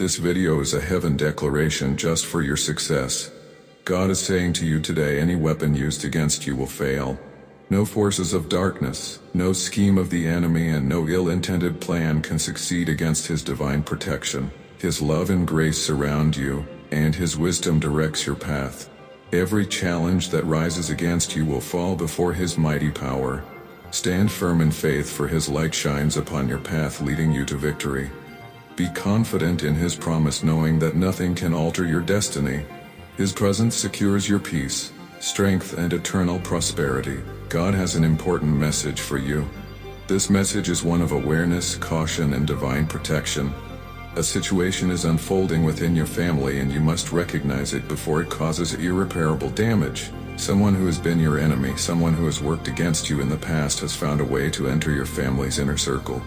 This video is a heaven declaration just for your success. God is saying to you today, any weapon used against you will fail. No forces of darkness, no scheme of the enemy, and no ill-intended plan can succeed against His divine protection. His love and grace surround you, and His wisdom directs your path. Every challenge that rises against you will fall before His mighty power. Stand firm in faith, for His light shines upon your path, leading you to victory. Be confident in His promise, knowing that nothing can alter your destiny. His presence secures your peace, strength, and eternal prosperity. God has an important message for you. This message is one of awareness, caution, and divine protection. A situation is unfolding within your family, and you must recognize it before it causes irreparable damage. Someone who has been your enemy, someone who has worked against you in the past, has found a way to enter your family's inner circle.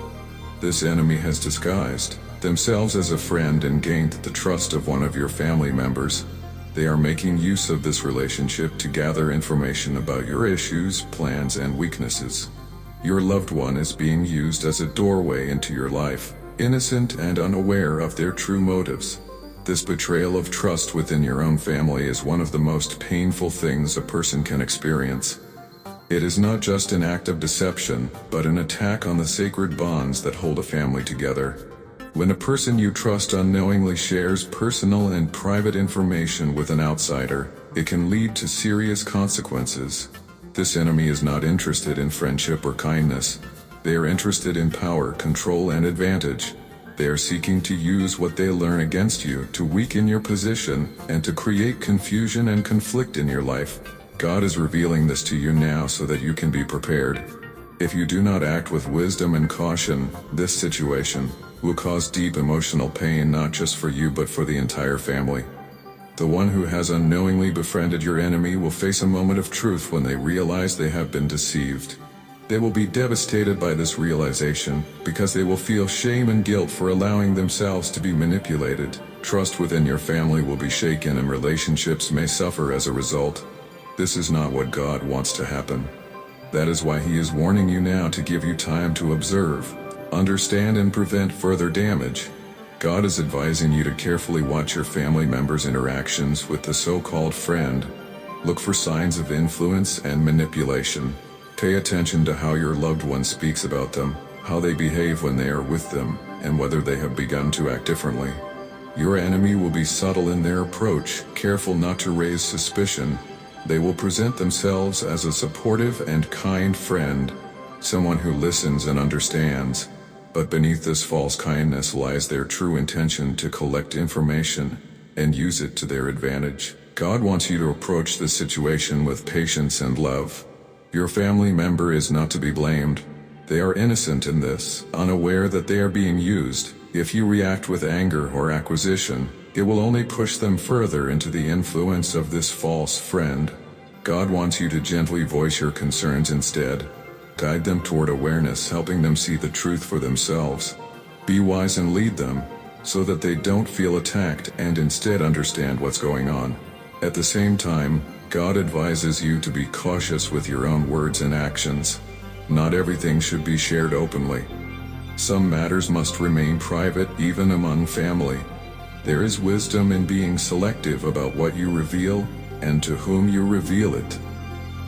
This enemy has disguised themselves as a friend and gained the trust of one of your family members. They are making use of this relationship to gather information about your issues, plans, and weaknesses. Your loved one is being used as a doorway into your life, innocent and unaware of their true motives. This betrayal of trust within your own family is one of the most painful things a person can experience. It is not just an act of deception, but an attack on the sacred bonds that hold a family together. When a person you trust unknowingly shares personal and private information with an outsider, it can lead to serious consequences. This enemy is not interested in friendship or kindness. They are interested in power, control, and advantage. They are seeking to use what they learn against you to weaken your position and to create confusion and conflict in your life. God is revealing this to you now so that you can be prepared. If you do not act with wisdom and caution, this situation will cause deep emotional pain, not just for you but for the entire family. The one who has unknowingly befriended your enemy will face a moment of truth when they realize they have been deceived. They will be devastated by this realization, because they will feel shame and guilt for allowing themselves to be manipulated. Trust within your family will be shaken, and relationships may suffer as a result. This is not what God wants to happen. That is why He is warning you now, to give you time to observe, understand, and prevent further damage. God is advising you to carefully watch your family members' interactions with the so-called friend. Look for signs of influence and manipulation. Pay attention to how your loved one speaks about them, how they behave when they are with them, and whether they have begun to act differently. Your enemy will be subtle in their approach, careful not to raise suspicion. They will present themselves as a supportive and kind friend, someone who listens and understands. But beneath this false kindness lies their true intention to collect information and use it to their advantage. God wants you to approach this situation with patience and love. Your family member is not to be blamed. They are innocent in this, unaware that they are being used. If you react with anger or acquisition, it will only push them further into the influence of this false friend. God wants you to gently voice your concerns instead. Guide them toward awareness, helping them see the truth for themselves. Be wise and lead them, so that they don't feel attacked and instead understand what's going on. At the same time, God advises you to be cautious with your own words and actions. Not everything should be shared openly. Some matters must remain private, even among family. There is wisdom in being selective about what you reveal and to whom you reveal it.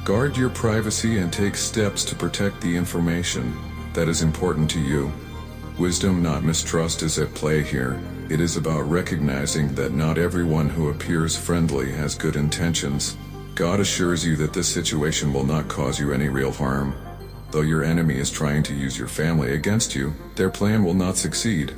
Guard your privacy and take steps to protect the information that is important to you. Wisdom, not mistrust, is at play here. It is about recognizing that not everyone who appears friendly has good intentions. God assures you that this situation will not cause you any real harm. Though your enemy is trying to use your family against you, their plan will not succeed.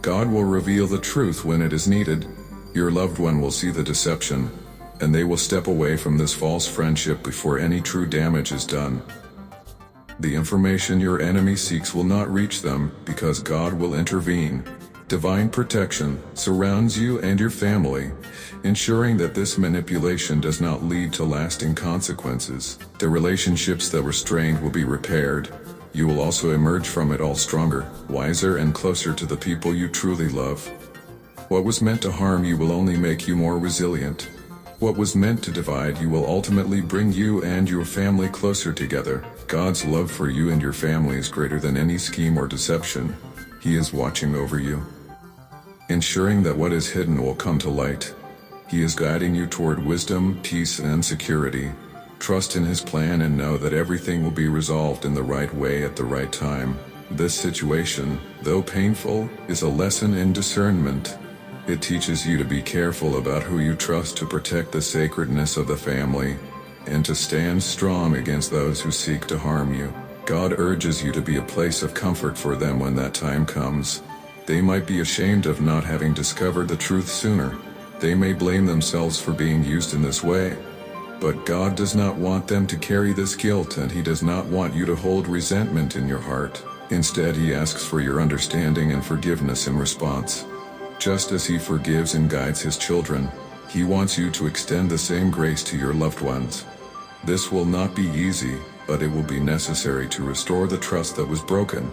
God will reveal the truth when it is needed. Your loved one will see the deception, and they will step away from this false friendship before any true damage is done. The information your enemy seeks will not reach them, because God will intervene. Divine protection surrounds you and your family, ensuring that this manipulation does not lead to lasting consequences. The relationships that were strained will be repaired. You will also emerge from it all stronger, wiser, and closer to the people you truly love. What was meant to harm you will only make you more resilient. What was meant to divide you will ultimately bring you and your family closer together. God's love for you and your family is greater than any scheme or deception. He is watching over you. ensuring that what is hidden will come to light. He is guiding you toward wisdom, peace, and security. Trust in His plan and know that everything will be resolved in the right way at the right time. This situation, though painful, is a lesson in discernment. It teaches you to be careful about who you trust to protect the sacredness of the family, and to stand strong against those who seek to harm you. God urges you to be a place of comfort for them when that time comes. They might be ashamed of not having discovered the truth sooner. They may blame themselves for being used in this way. But God does not want them to carry this guilt, and He does not want you to hold resentment in your heart. Instead, He asks for your understanding and forgiveness in response. Just as He forgives and guides His children, He wants you to extend the same grace to your loved ones. This will not be easy, but it will be necessary to restore the trust that was broken.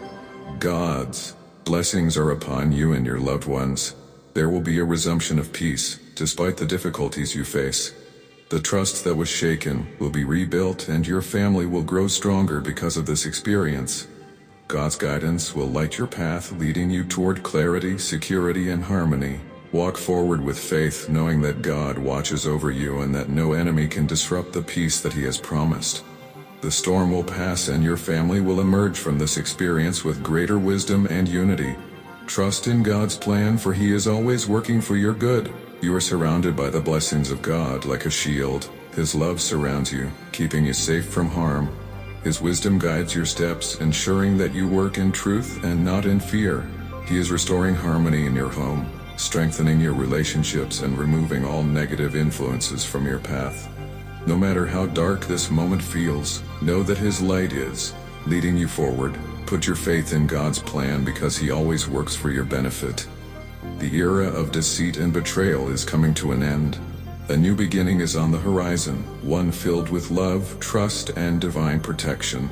God's blessings are upon you and your loved ones. There will be a resumption of peace, despite the difficulties you face. The trust that was shaken will be rebuilt, and your family will grow stronger because of this experience. God's guidance will light your path, leading you toward clarity, security, and harmony. Walk forward with faith, knowing that God watches over you and that no enemy can disrupt the peace that He has promised. The storm will pass and your family will emerge from this experience with greater wisdom and unity. Trust in God's plan, for He is always working for your good. You are surrounded by the blessings of God like a shield. His love surrounds you, keeping you safe from harm. His wisdom guides your steps, ensuring that you work in truth and not in fear. He is restoring harmony in your home, strengthening your relationships, and removing all negative influences from your path. No matter how dark this moment feels, know that His light is leading you forward. Put your faith in God's plan, because He always works for your benefit. The era of deceit and betrayal is coming to an end. A new beginning is on the horizon, one filled with love, trust, and divine protection.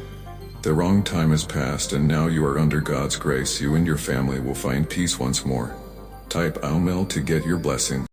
The wrong time has passed, and now you are under God's grace. You and your family will find peace once more. Type Aumel to get your blessing.